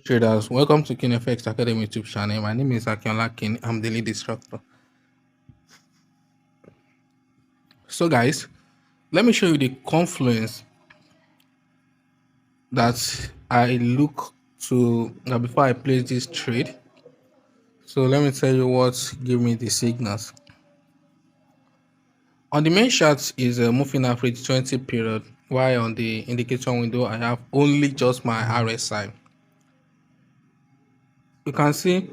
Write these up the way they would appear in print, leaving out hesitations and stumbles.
Traders, welcome to KineFX Academy YouTube channel. My name is Akinola Kin. I'm the lead instructor. So guys, let me show you the confluence that I look to before I place this trade. So let me tell you what give me the signals. On the main chart is a moving average 20 period, while on the indicator window I have only just my RSI. You can see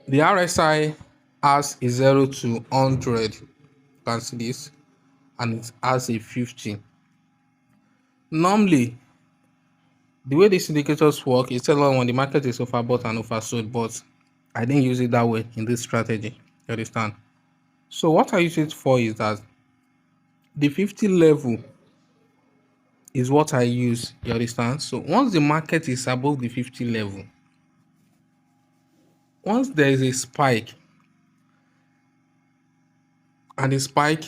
the RSI has a 0 to 100. You can see this, and it has a 50. Normally, the way these indicators work is tell us when the market is overbought and oversold, but I didn't use it that way in this strategy. You understand? So what I use it for is that the 50 level is what I use. You understand? So once the market is above the 50 level, once there is a spike, and the spike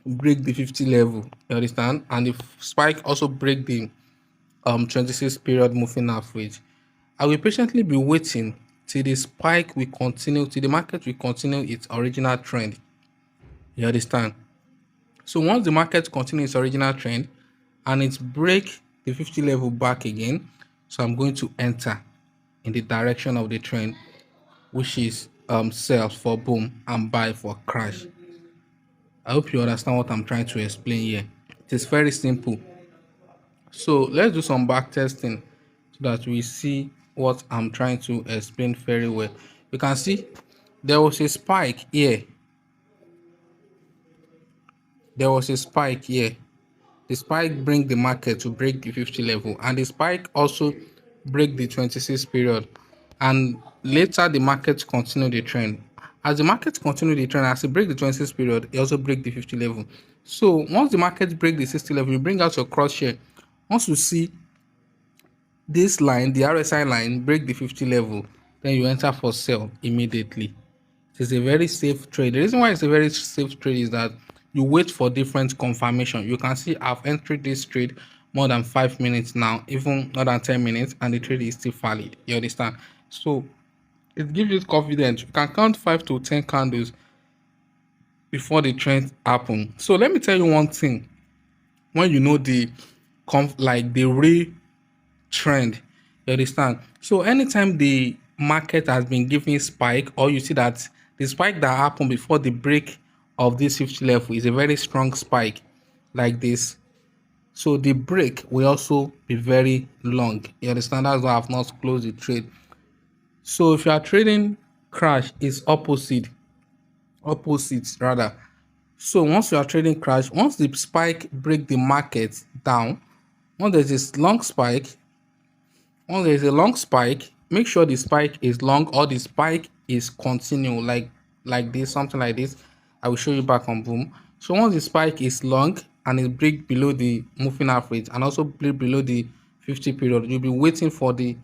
break the 50 level, you understand, and the spike also break the 26 period moving average, I will patiently be waiting till the spike will continue, till the market will continue its original trend. You understand? So once the market continues its original trend and it break the 50 level back again, so I'm going to enter in the direction of the trend, which is sell for boom and buy for crash. I hope you understand what I'm trying to explain here. It is very simple. So let's do some back testing so that we see what I'm trying to explain very well. You can see there was a spike here. There was a spike here. The spike bring the market to break the 50 level, and the spike also break the 26 period, and later the market continue the trend. As the market continue the trend, as it break the 26 period, it also break the 50 level. So once the market break the 60 level, you bring out your cross share. Once you see this line, the RSI line, break the 50 level, then you enter for sell immediately. It is a very safe trade. The reason why it's a very safe trade is that you wait for different confirmation. You can see I've entered this trade more than 5 minutes now, even more than 10 minutes, and the trade is still valid. You understand? So it gives you confidence. You can count 5 to 10 candles before the trend happen. So let me tell you one thing. When you know the real trend, you understand? So anytime the market has been giving spike, or you see that the spike that happened before the break of this 50 level is a very strong spike like this, so the break will also be very long. You understand? That's why I've not closed the trade. So if you are trading crash, is opposite rather. So once you are trading crash, once the spike break the market down, once there's this long spike, once there is a long spike, make sure the spike is long or the spike is continue, like this, something like this. I will show you back on boom. So once the spike is long and it break below the moving average and also break below the 50 period, you'll be waiting for the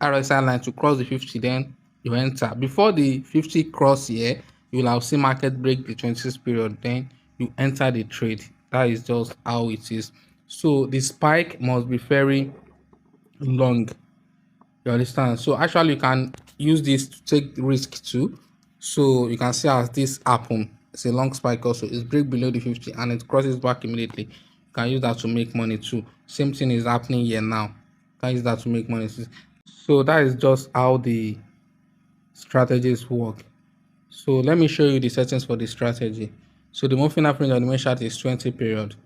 RSI line to cross the 50, then you enter. Before the 50 cross here, you will have seen market break the 26 period, then you enter the trade. That is just how it is. So the spike must be very long. You understand? So actually you can use this to take risk too. So you can see as this happen, it's a long spike also, it's break below the 50 and it crosses back immediately. You can use that to make money too. Same thing is happening here now. You can use that to make money. So that is just how the strategies work. So let me show you the settings for the strategy. So the moving average on the main chart is 20 period.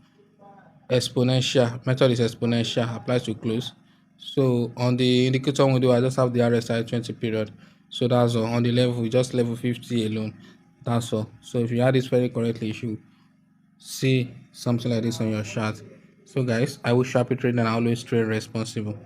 Exponential method is exponential, applies to close. So on the indicator window, I just have the RSI 20 period. So that's all. On the level, just level 50 alone. That's all. So if you add this very correctly, you should see something like this on your chart. So guys, I wish you happy trading and always trade responsible.